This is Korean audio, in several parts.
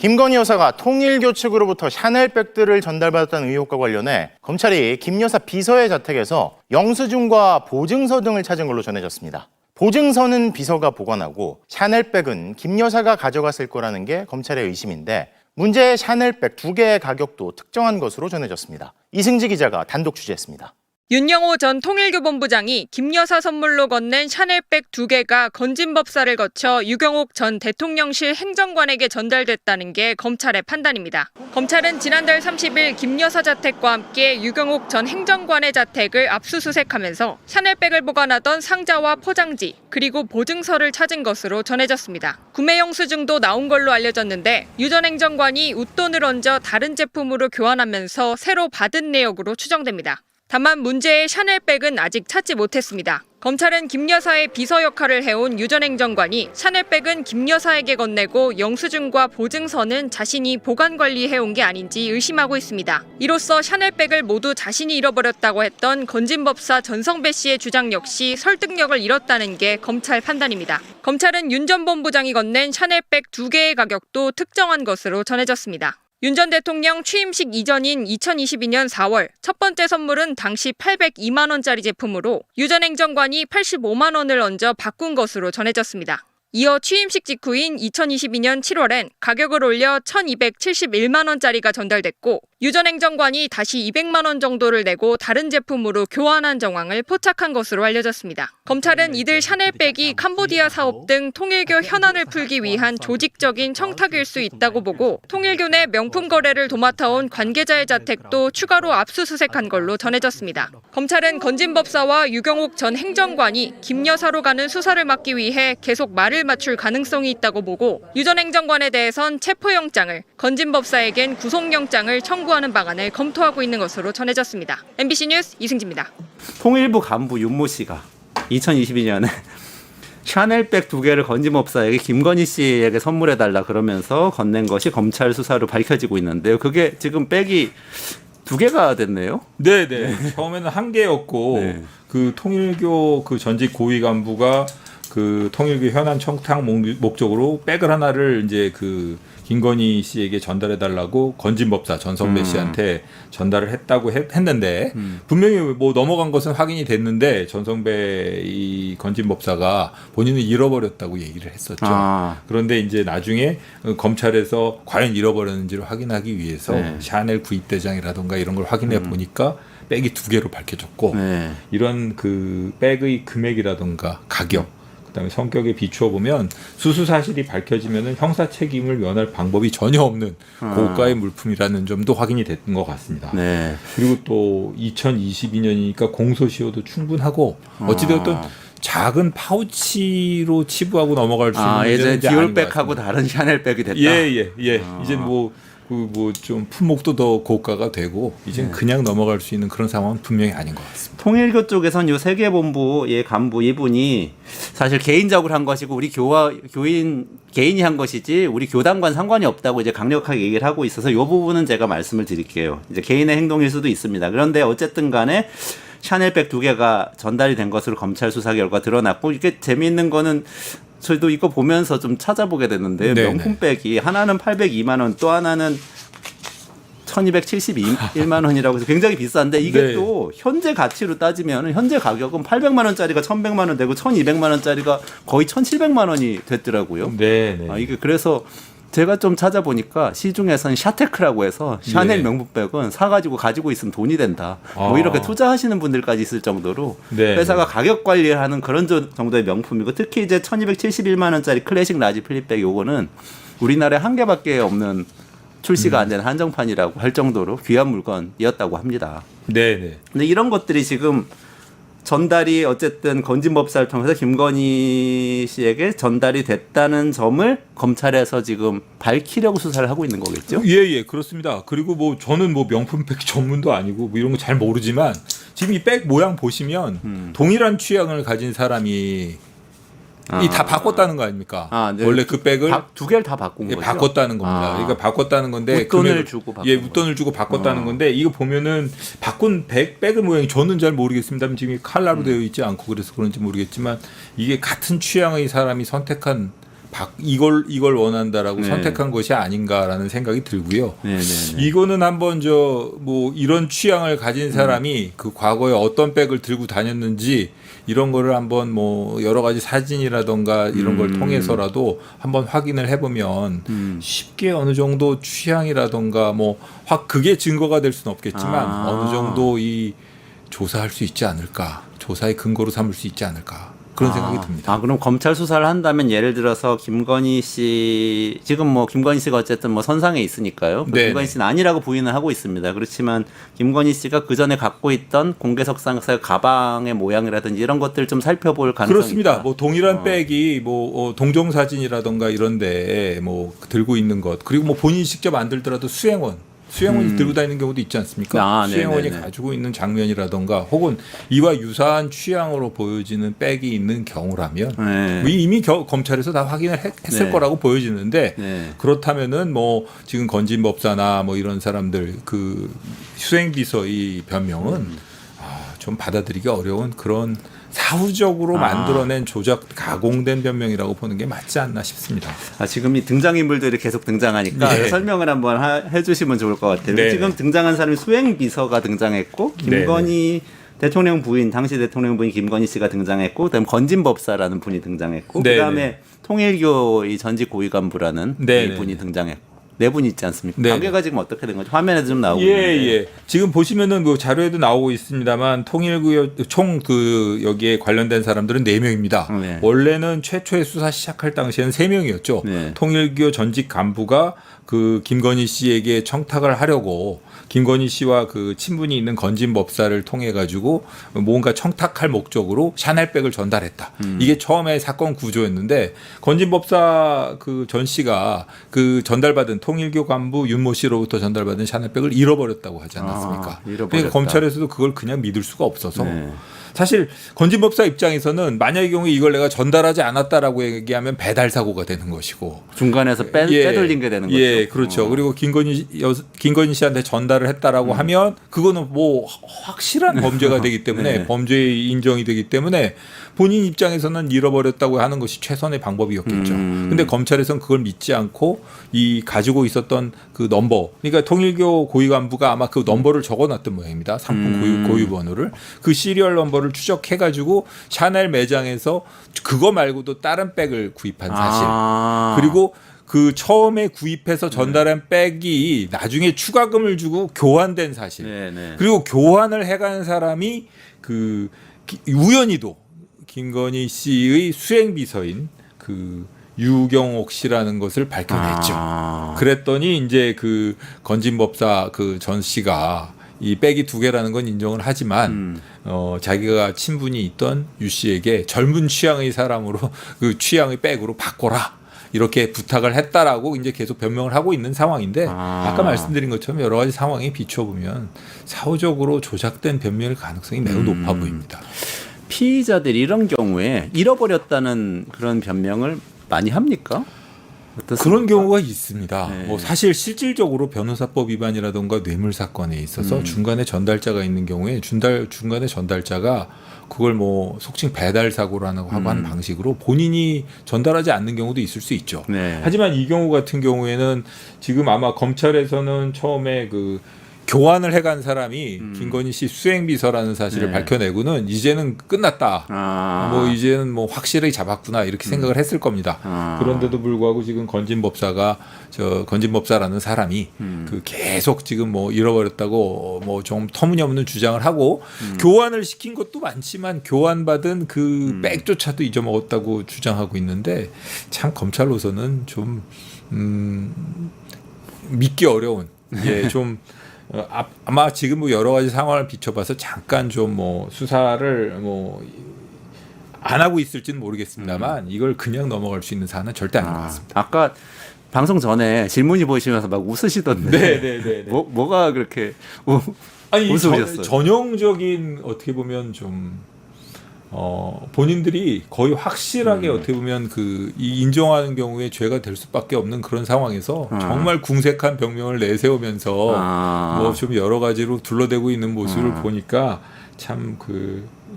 김건희 여사가 통일교 측으로부터 샤넬백들을 전달받았다는 의혹과 관련해 검찰이 김 여사 비서의 자택에서 영수증과 보증서 등을 찾은 걸로 전해졌습니다. 보증서는 비서가 보관하고 샤넬백은 김 여사가 가져갔을 거라는 게 검찰의 의심인데 문제의 샤넬백 2개의 가격도 특정한 것으로 전해졌습니다. 이승지 기자가 단독 취재했습니다. 윤영호 전 통일교 본부장이 김 여사 선물로 건넨 샤넬백 2개가 건진법사를 거쳐 유경옥 전 대통령실 행정관에게 전달됐다는 게 검찰의 판단입니다. 검찰은 지난달 30일 김 여사 자택과 함께 유경옥 전 행정관의 자택을 압수수색하면서 샤넬백을 보관하던 상자와 포장지 그리고 보증서를 찾은 것으로 전해졌습니다. 구매 영수증도 나온 걸로 알려졌는데 유 전 행정관이 웃돈을 얹어 다른 제품으로 교환하면서 새로 받은 내역으로 추정됩니다. 다만 문제의 샤넬백은 아직 찾지 못했습니다. 검찰은 김 여사의 비서 역할을 해온 유 전 행정관이 샤넬백은 김 여사에게 건네고 영수증과 보증서는 자신이 보관 관리해온 게 아닌지 의심하고 있습니다. 이로써 샤넬백을 모두 자신이 잃어버렸다고 했던 건진법사 전성배 씨의 주장 역시 설득력을 잃었다는 게 검찰 판단입니다. 검찰은 윤 전 본부장이 건넨 샤넬백 2개의 가격도 특정한 것으로 전해졌습니다. 윤 전 대통령 취임식 이전인 2022년 4월 첫 번째 선물은 당시 802만 원짜리 제품으로 유 전 행정관이 85만 원을 얹어 바꾼 것으로 전해졌습니다. 이어 취임식 직후인 2022년 7월엔 가격을 올려 1,271만 원짜리가 전달됐고 유 전 행정관이 다시 200만 원 정도를 내고 다른 제품으로 교환한 정황을 포착한 것으로 알려졌습니다. 검찰은 이들 샤넬백이 캄보디아 사업 등 통일교 현안을 풀기 위한 조직적인 청탁일 수 있다고 보고 통일교 내 명품 거래를 도맡아온 관계자의 자택도 추가로 압수수색한 걸로 전해졌습니다. 검찰은 건진법사와 유경옥 전 행정관이 김 여사로 가는 수사를 막기 위해 계속 말을 맞출 가능성이 있다고 보고 유 전 행정관에 대해선 체포영장을, 건진법사에겐 구속영장을 청구하는 방안을 검토하고 있는 것으로 전해졌습니다. MBC 뉴스 이승지입니다. 통일부 간부 윤모 씨가 2022년에 샤넬백 2개를 건진법사에게 김건희 씨에게 선물해달라 그러면서 건넨 것이 검찰 수사로 밝혀지고 있는데요. 그게 지금 백이 2개가 됐네요. 네네. 처음에는 1개였고 네. 그 통일교 그 전직 고위 간부가 그 통일교 현안 청탁 목적으로 백을 하나를 이제 그 김건희 씨에게 전달해 달라고 건진법사 전성배 씨한테 전달을 했다고 했는데 분명히 뭐 넘어간 것은 확인이 됐는데 전성배 이 건진법사가 본인은 잃어버렸다고 얘기를 했었죠. 그런데 이제 나중에 검찰에서 과연 잃어버렸는지를 확인하기 위해서 네. 샤넬 구입대장이라든가 이런 걸 확인해 보니까 백이 2개로 밝혀졌고 네. 이런 그 백의 금액이라든가 가격 그다음에 성격에 비추어 보면 수수 사실이 밝혀지면은 형사 책임을 면할 방법이 전혀 없는 고가의 물품이라는 점도 확인이 됐던 것 같습니다. 네. 그리고 또 2022년이니까 공소시효도 충분하고 어찌되었든 작은 파우치로 치부하고 넘어갈 수 있는 문제는 이제 디올백하고 다른 샤넬백이 됐다. 예. 이제 뭐 좀 품목도 더 고가가 되고 이제 그냥 넘어갈 수 있는 그런 상황은 분명히 아닌 것 같습니다. 통일교 쪽에선 요 세계본부의 간부 이분이 사실 개인적으로 한 것이고 우리 교인 개인이 한 것이지 우리 교단과는 상관이 없다고 이제 강력하게 얘기를 하고 있어서 요 부분은 제가 말씀을 드릴게요. 이제 개인의 행동일 수도 있습니다. 그런데 어쨌든 간에 샤넬백 2개가 전달이 된 것으로 검찰 수사 결과 드러났고 이게 재미있는 거는 저희도 이거 보면서 좀 찾아보게 됐는데 명품백이 하나는 802만 원 또 하나는 1271만 원이라고 해서 굉장히 비싼데 이게 또 현재 가치로 따지면 현재 가격은 800만 원짜리가 1100만 원 되고 1200만 원짜리가 거의 1700만 원이 됐더라고요. 네. 이게 그래서 제가 좀 찾아보니까 시중에서는 샤테크라고 해서 샤넬 명품백은 사가지고 가지고 있으면 돈이 된다. 뭐 이렇게 투자하시는 분들까지 있을 정도로 회사가 가격 관리를 하는 그런 정도의 명품이고 특히 이제 1271만 원짜리 클래식 라지 필립백 요거는 우리나라에 한 개밖에 없는 출시가 안 된 한정판이라고 할 정도로 귀한 물건이었다고 합니다. 네. 근데 이런 것들이 지금 전달이 어쨌든 건진법사를 통해서 김건희 씨에게 전달이 됐다는 점을 검찰에서 지금 밝히려고 수사를 하고 있는 거겠죠? 예, 그렇습니다. 그리고 뭐 저는 뭐 명품백 전문도 아니고 뭐 이런 거 잘 모르지만 지금 이 백 모양 보시면 동일한 취향을 가진 사람이 이 다 바꿨다는 거 아닙니까? 네. 원래 그 백을 2개를 다 바꾼 거죠. 바꿨다는 겁니다. 그러니까 바꿨다는 건데 웃돈을 주고 바꾼 웃돈을 주고 바꿨다는 건데 이거 보면은 바꾼 백의 모양이 저는 잘 모르겠습니다만 지금 칼라로 되어 있지 않고 그래서 그런지 모르겠지만 이게 같은 취향의 사람이 선택한 이걸 원한다라고 네. 선택한 것이 아닌가라는 생각이 들고요. 네네네. 이거는 한번 뭐 이런 취향을 가진 사람이 그 과거에 어떤 백을 들고 다녔는지 이런 거를 한번 뭐 여러 가지 사진이라던가 이런 걸 통해서라도 한번 확인을 해보면 쉽게 어느 정도 취향이라던가 뭐 그게 증거가 될 수는 없겠지만 어느 정도 이 조사할 수 있지 않을까, 조사의 근거로 삼을 수 있지 않을까 그런 생각이 듭니다. 그럼 검찰 수사를 한다면 예를 들어서 김건희 씨 지금 뭐 김건희 씨가 어쨌든 뭐 선상에 있으니까요. 네. 김건희 씨는 아니라고 부인을 하고 있습니다. 그렇지만 김건희 씨가 그 전에 갖고 있던 공개석상에서의 가방의 모양이라든지 이런 것들 좀 살펴볼 가능성이 그렇습니다. 있다. 뭐 동일한 백이 뭐 동종 사진이라던가 이런데 뭐 들고 있는 것 그리고 뭐 본인이 직접 안 들더라도 수행원이 들고 다니는 경우도 있지 않습니까? 수행원이 네네네. 가지고 있는 장면이라던가 혹은 이와 유사한 취향으로 보여지는 백이 있는 경우라면 네. 뭐 이미 검찰에서 다 확인을 했을 네. 거라고 보여지는데 네. 그렇다면은 뭐 지금 건진법사나 뭐 이런 사람들 그 수행비서의 변명은 좀 받아들이기 어려운 그런 사후적으로 만들어낸 조작 가공된 변명이라고 보는 게 맞지 않나 싶습니다. 지금 이 등장인물들이 계속 등장하니까 네. 설명을 한번 해주시면 좋을 것 같아요. 네. 지금 등장한 사람이 수행비서가 등장했고 김건희 대통령 부인, 당시 대통령 부인 김건희 씨가 등장했고 그다음에 건진법사라는 분이 등장했고 네. 그다음에 통일교의 전직 고위 간부라는 네. 이 분이 등장했고 네 분이 있지 않습니까? 네. 관계가 지금 어떻게 된 거죠? 화면에도 좀 나오고 있는데. 예. 지금 보시면은 뭐 자료에도 나오고 있습니다만 통일구 총 여기에 관련된 사람들은 4명입니다. 네. 원래는 최초의 수사 시작할 당시에는 3명이었죠. 네. 통일교 전직 간부가 그 김건희 씨에게 청탁을 하려고 김건희 씨와 그 친분이 있는 건진법사를 통해 가지고 뭔가 청탁할 목적으로 샤넬백을 전달했다. 이게 처음에 사건 구조였는데 건진법사 그 전 씨가 그 전달받은 통일교 간부 윤모 씨로부터 전달받은 샤넬백을 잃어버렸다고 하지 않았습니까? 잃어버렸다. 그러니까 검찰에서도 그걸 그냥 믿을 수가 없어서 네. 사실 건진법사 입장에서는 만약의 경우에 이걸 내가 전달하지 않았다라고 얘기하면 배달 사고가 되는 것이고 중간에서 빼돌린 게 되는 거죠. 예, 그렇죠. 그리고 김건희 씨한테 전달을 했다라고 하면 그거는 뭐 확실한 범죄가 되기 때문에 네. 범죄 인정이 되기 때문에 본인 입장에서는 잃어버렸다고 하는 것이 최선의 방법이었겠죠. 근데 검찰에서는 그걸 믿지 않고 이 가지고 있었던 그 넘버, 그러니까 통일교 고위 간부가 아마 그 넘버를 적어놨던 모양입니다. 상품 고유 번호를 그 시리얼 넘버를 추적해가지고 샤넬 매장에서 그거 말고도 다른 백을 구입한 사실. 그리고 그 처음에 구입해서 전달한 백이 나중에 추가금을 주고 교환된 사실. 네네. 그리고 교환을 해간 사람이 그 우연히도 김건희 씨의 수행비서인 그 유경옥 씨라는 것을 밝혀냈죠. 그랬더니 이제 그 건진법사 그 전 씨가 이 백이 2개라는 건 인정을 하지만 자기가 친분이 있던 유 씨에게 젊은 취향의 사람으로 그 취향의 백으로 바꿔라. 이렇게 부탁을 했다라고 이제 계속 변명을 하고 있는 상황인데 아까 말씀드린 것처럼 여러 가지 상황에 비춰보면 사후적으로 조작된 변명일 가능성이 매우 높아 보입니다. 피의자들이 이런 경우에 잃어버렸다는 그런 변명을 많이 합니까? 어떻습니까? 그런 경우가 있습니다. 네. 뭐 사실 실질적으로 변호사법 위반이라든가 뇌물 사건에 있어서 중간에 전달자가 있는 경우에 중간에 전달자가 그걸 뭐 속칭 배달 사고라고 하는 방식으로 본인이 전달하지 않는 경우도 있을 수 있죠. 네. 하지만 이 경우 같은 경우에는 지금 아마 검찰에서는 처음에 그 교환을 해간 사람이 김건희 씨 수행비서라는 사실을 네. 밝혀내고는 이제는 끝났다. 뭐 이제는 뭐 확실히 잡았구나 이렇게 생각을 했을 겁니다. 그런데도 불구하고 지금 건진법사라는 사람이 그 계속 지금 뭐 잃어버렸다고 뭐 좀 터무니없는 주장을 하고 교환을 시킨 것도 많지만 교환받은 그 백조차도 잊어먹었다고 주장하고 있는데 참 검찰로서는 좀 믿기 어려운 좀 아마 지금 뭐 여러 가지 상황을 비춰봐서 잠깐 좀 뭐 수사를 뭐 안 하고 있을지는 모르겠습니다만 이걸 그냥 넘어갈 수 있는 사안은 절대 아닌 것 같습니다. 아까 방송 전에 질문이 보시면서 막 웃으시던데. 네. 뭐가 그렇게 아니 웃으셨어요? 전형적인 어떻게 보면 좀 본인들이 거의 확실하게 어떻게 보면 이 인정하는 경우에 죄가 될 수밖에 없는 그런 상황에서 정말 궁색한 병명을 내세우면서 뭐 좀 여러 가지로 둘러대고 있는 모습을 보니까 참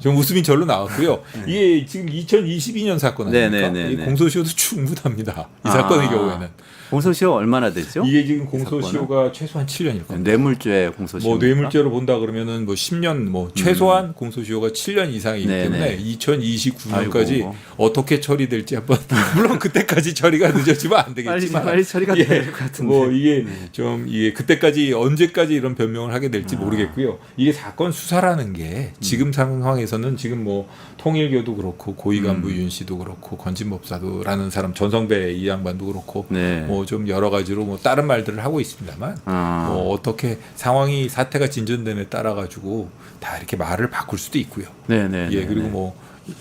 좀 웃음이 절로 나왔고요. 이게 지금 2022년 사건 아닙니까? 네네네네. 이 공소시효도 충분합니다. 이 사건의 경우에는. 공소시효 얼마나 됐죠? 이게 지금 공소시효가 최소한 7년일 겁니다. 뇌물죄 공소시효. 뭐 뇌물죄로 본다 그러면은 뭐 10년 뭐 최소한 공소시효가 7년 이상이기 네네. 때문에 2029년까지 아이고. 어떻게 처리될지 한번 물론 그때까지 처리가 늦어지면 안 되겠지만 빨리 처리가 예, 될 것 같은데. 뭐 이게 좀 이게 그때까지 언제까지 이런 변명을 하게 될지 모르겠고요. 이게 사건 수사라는 게 지금 상황에서는 지금 뭐 통일교도 그렇고 고위간부 윤 씨도 그렇고 건진법사도라는 사람 전성배 이 양반도 그렇고 네. 뭐 좀 여러 가지로 뭐 다른 말들을 하고 있습니다만 뭐 어떻게 상황이 사태가 진전됨에 따라 가지고 다 이렇게 말을 바꿀 수도 있고요. 네네. 예 그리고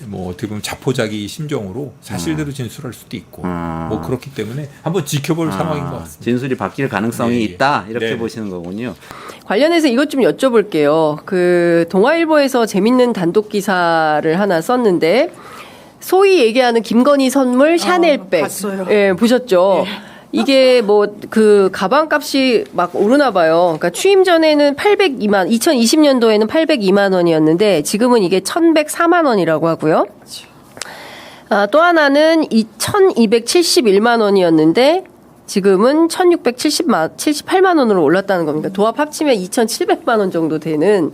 뭐 어떻게 보면 자포자기 심정으로 사실대로 진술할 수도 있고 뭐 그렇기 때문에 한번 지켜볼 상황인 것 같습니다. 진술이 바뀔 가능성이 예, 예. 있다 이렇게 네. 보시는 거군요. 관련해서 이것 좀 여쭤볼게요. 동아일보에서 재밌는 단독 기사를 하나 썼는데 소위 얘기하는 김건희 선물 샤넬백. 봤어요. 예, 보셨죠? 이게 가방 값이 막 오르나 봐요. 그러니까 취임 전에는 2020년도에는 802만 원이었는데 지금은 이게 1104만 원이라고 하고요. 또 하나는 1271만 원이었는데 지금은 1678만 원으로 올랐다는 겁니다. 도합 합치면 2700만 원 정도 되는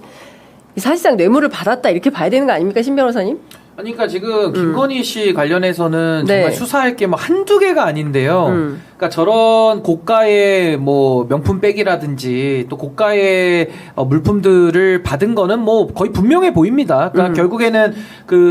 사실상 뇌물을 받았다 이렇게 봐야 되는 거 아닙니까, 신 변호사님? 아니, 그러니까 지금 김건희 씨 관련해서는 네. 정말 수사할 게 뭐 한두 개가 아닌데요. 그러니까 저런 고가의 뭐 명품백이라든지 또 고가의 물품들을 받은 거는 뭐 거의 분명해 보입니다. 그러니까 결국에는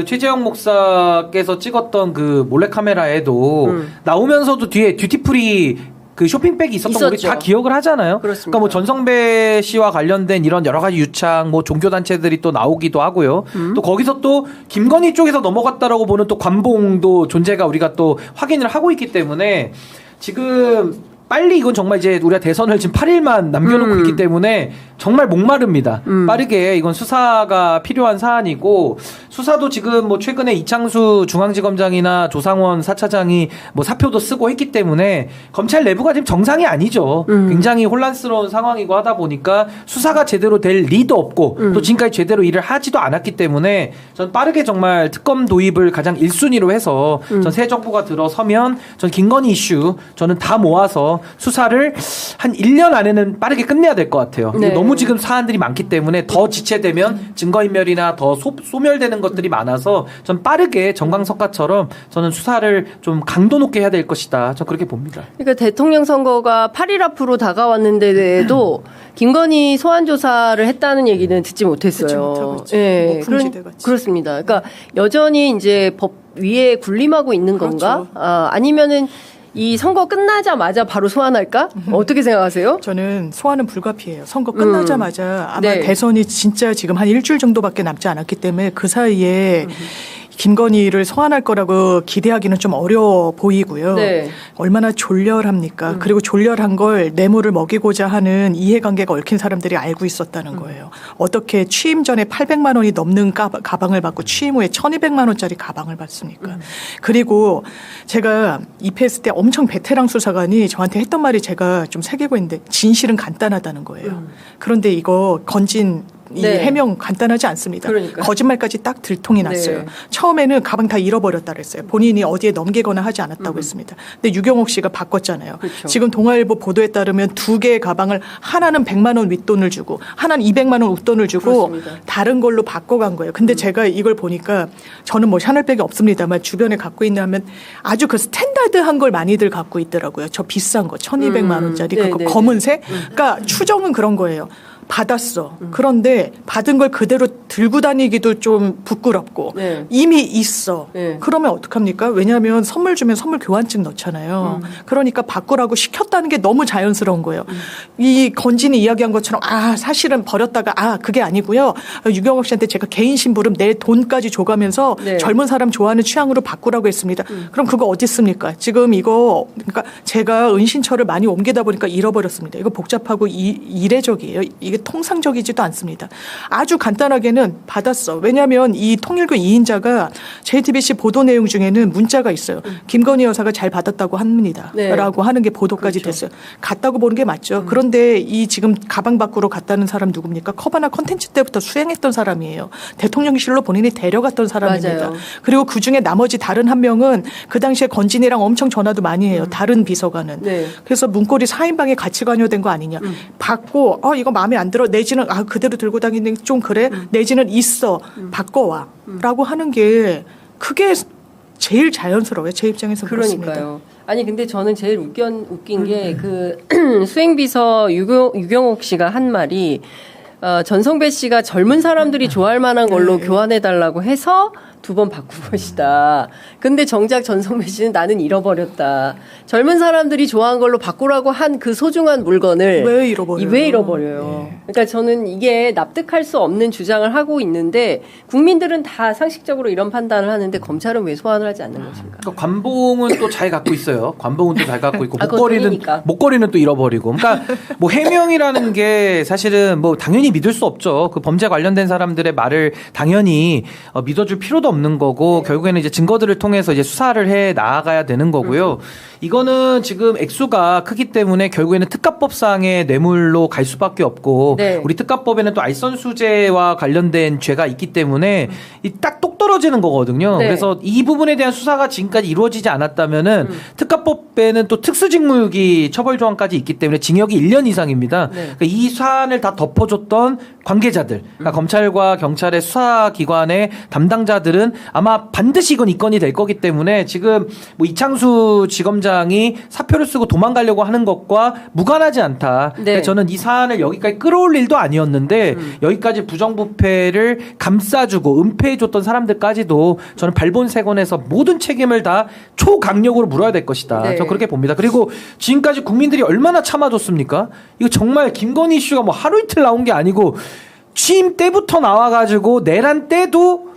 최재형 목사께서 찍었던 몰래카메라에도 나오면서도 뒤에 듀티프리 쇼핑백이 있었던 거 우리 있었죠. 다 기억을 하잖아요. 그렇습니다. 그러니까 뭐 전성배 씨와 관련된 이런 여러 가지 유착, 뭐 종교단체들이 또 나오기도 하고요. 또 거기서 또 김건희 쪽에서 넘어갔다라고 보는 또 관봉도 존재가 우리가 또 확인을 하고 있기 때문에 지금 빨리 이건 정말 이제 우리가 대선을 지금 8일만 남겨놓고 있기 때문에 정말 목마릅니다. 빠르게 이건 수사가 필요한 사안이고 수사도 지금 뭐 최근에 이창수 중앙지검장이나 조상원 4차장이 뭐 사표도 쓰고 했기 때문에 검찰 내부가 지금 정상이 아니죠. 굉장히 혼란스러운 상황이고 하다 보니까 수사가 제대로 될 리도 없고 또 지금까지 제대로 일을 하지도 않았기 때문에 전 빠르게 정말 특검 도입을 가장 1순위로 해서 전 새 정부가 들어서면 전 김건희 이슈 저는 다 모아서 수사를 한 1년 안에는 빠르게 끝내야 될 것 같아요. 네. 너무 지금 사안들이 많기 때문에 더 지체되면 증거인멸이나 더 소멸되는 것들이 많아서 전 빠르게 정광석화처럼 저는 수사를 좀 강도 높게 해야 될 것이다. 전 그렇게 봅니다. 그러니까 대통령 선거가 8일 앞으로 다가왔는데도 김건희 소환 조사를 했다는 얘기는 듣지 못했어요. 듣지 못하고 있죠. 예, 목풍지대 같이. 그렇습니다. 그러니까 여전히 이제 법 위에 군림하고 있는 건가? 그렇죠. 아니면은 이 선거 끝나자마자 바로 소환할까? 어떻게 생각하세요? 저는 소환은 불가피해요. 선거 끝나자마자 아마 네. 대선이 진짜 지금 한 일주일 정도밖에 남지 않았기 때문에 그 사이에 김건희를 소환할 거라고 기대하기는 좀 어려워 보이고요. 네. 얼마나 졸렬합니까? 그리고 졸렬한 걸 뇌물을 먹이고자 하는 이해관계가 얽힌 사람들이 알고 있었다는 거예요. 어떻게 취임 전에 800만 원이 넘는 가방을 받고 취임 후에 1200만 원짜리 가방을 받습니까? 그리고 제가 입회했을 때 엄청 베테랑 수사관이 저한테 했던 말이 제가 좀 새기고 있는데 진실은 간단하다는 거예요. 그런데 이거 건진 이 네. 해명 간단하지 않습니다. 그러니까요. 거짓말까지 딱 들통이 났어요. 네. 처음에는 가방 다 잃어버렸다 그랬어요. 본인이 어디에 넘기거나 하지 않았다고 했습니다. 근데 유경옥 씨가 바꿨잖아요. 그렇죠. 지금 동아일보 보도에 따르면 두 개의 가방을 하나는 100만 원 윗돈을 주고 하나는 200만 원 웃돈을 주고 그렇습니다. 다른 걸로 바꿔간 거예요. 근데 제가 이걸 보니까 저는 뭐 샤넬백이 없습니다만 주변에 갖고 있는 하면 아주 스탠다드한 걸 많이들 갖고 있더라고요. 저 비싼 거 1200만 원짜리 네, 그거 네, 검은색. 그러니까 추정은 그런 거예요. 받았어. 그런데 받은 걸 그대로 들고 다니기도 좀 부끄럽고 네. 이미 있어. 네. 그러면 어떡합니까? 왜냐하면 선물 주면 선물 교환증 넣잖아요. 그러니까 바꾸라고 시켰다는 게 너무 자연스러운 거예요. 이 건진이 이야기한 것처럼 사실은 버렸다가 그게 아니고요. 유경옥 씨한테 제가 개인 심부름 내 돈까지 줘가면서 네. 젊은 사람 좋아하는 취향으로 바꾸라고 했습니다. 그럼 그거 어디 있습니까? 지금 이거 그러니까 제가 은신처를 많이 옮기다 보니까 잃어버렸습니다. 이거 복잡하고 이례적이에요. 이게 통상적이지도 않습니다. 아주 간단하게는 받았어. 왜냐하면 이 통일교 2인자가 JTBC 보도 내용 중에는 문자가 있어요. 김건희 여사가 잘 받았다고 합니다. 네. 라고 하는 게 보도까지 됐어요. 갔다고 보는 게 맞죠. 그런데 이 지금 가방 밖으로 갔다는 사람 누굽니까? 커바나 컨텐츠 때부터 수행했던 사람이에요. 대통령실로 본인이 데려갔던 사람입니다. 맞아요. 그리고 그중에 나머지 다른 한 명은 그 당시에 건진이랑 엄청 전화도 많이 해요. 다른 비서관은. 네. 그래서 문고리 4인방에 같이 관여된 거 아니냐. 받고 이거 마음에 안 들어. 내지는 그대로 들고 다니는 게 좀 그래. 내지는 있어. 바꿔와. 라고 하는 게 그게 제일 자연스러워요. 제 입장에서 그렇습니다. 그러니까요. 아니 근데 저는 제일 웃긴 게 그 수행비서 유경옥 씨가 한 말이 전성배 씨가 젊은 사람들이 좋아할 만한 걸로 교환해달라고 해서 2번 바꾼 것이다. 근데 정작 전성배 씨는 나는 잃어버렸다. 젊은 사람들이 좋아한 걸로 바꾸라고 한 그 소중한 물건을 왜 잃어버려요? 왜 잃어버려요? 그러니까 저는 이게 납득할 수 없는 주장을 하고 있는데 국민들은 다 상식적으로 이런 판단을 하는데 검찰은 왜 소환을 하지 않는 것인가? 그러니까 관봉은 또 잘 갖고 있어요. 관봉은 또 잘 갖고 있고 그건 돈이니까. 목걸이는 또 잃어버리고. 그러니까 뭐 해명이라는 게 사실은 뭐 당연히 믿을 수 없죠. 그 범죄 관련된 사람들의 말을 당연히 믿어줄 필요도 없는 거고 결국에는 이제 증거들을 통해서 이제 수사를 해 나아가야 되는 거고요. 이거는 지금 액수가 크기 때문에 결국에는 특가법상의 뇌물로 갈 수밖에 없고 네. 우리 특가법에는 또 알선수재와 관련된 죄가 있기 때문에 이 딱 똑 떨어지는 거거든요. 네. 그래서 이 부분에 대한 수사가 지금까지 이루어지지 않았다면은 특가법에는 또 특수직무유기 처벌 조항까지 있기 때문에 징역이 1년 이상입니다. 네. 그러니까 이 사안을 다 덮어줬던 관계자들, 그러니까 검찰과 경찰의 수사기관의 담당자들은 아마 반드시 이건 입건이 될 거기 때문에 지금 뭐 이창수 지검장이 사표를 쓰고 도망가려고 하는 것과 무관하지 않다. 네. 그러니까 저는 이 사안을 여기까지 끌어올 일도 아니었는데 여기까지 부정부패를 감싸주고 은폐해줬던 사람들까지도 저는 발본색원에서 모든 책임을 다 초강력으로 물어야 될 것이다. 네. 저 그렇게 봅니다. 그리고 지금까지 국민들이 얼마나 참아줬습니까? 이거 정말 김건희 이슈가 뭐 하루 이틀 나온 게 아니고 취임 때부터 나와가지고 내란 때도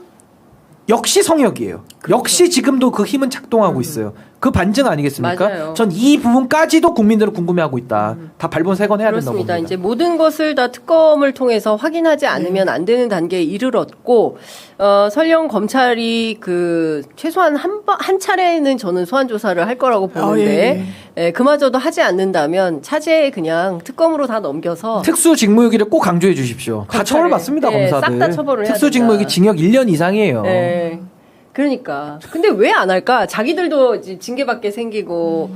역시 성역이에요. 역시 지금도 그 힘은 작동하고 있어요. 그 반증 아니겠습니까? 맞아요. 전 이 부분까지도 국민들은 궁금해하고 있다. 다 발본색원해야 된다고 그렇습니다. 봅니다. 이제 모든 것을 다 특검을 통해서 확인하지 않으면 안 되는 단계에 이르렀고 설령 검찰이 그 최소한 한 차례는 저는 소환 조사를 할 거라고 보는데 그마저도 하지 않는다면 차제에 그냥 특검으로 다 넘겨서 특수직무유기를 꼭 강조해 주십시오. 다 검찰에, 처벌받습니다, 네, 검사들. 싹다 처벌을 해야 특수직무유기 된다. 징역 1년 이상이에요. 네. 그러니까. 근데 왜 안 할까? 자기들도 이제 징계받게 생기고,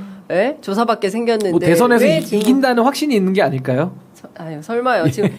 조사받게 생겼는데. 뭐 대선에서 왜 지금- 이긴다는 확신이 있는 게 아닐까요? 아유, 설마요. 지금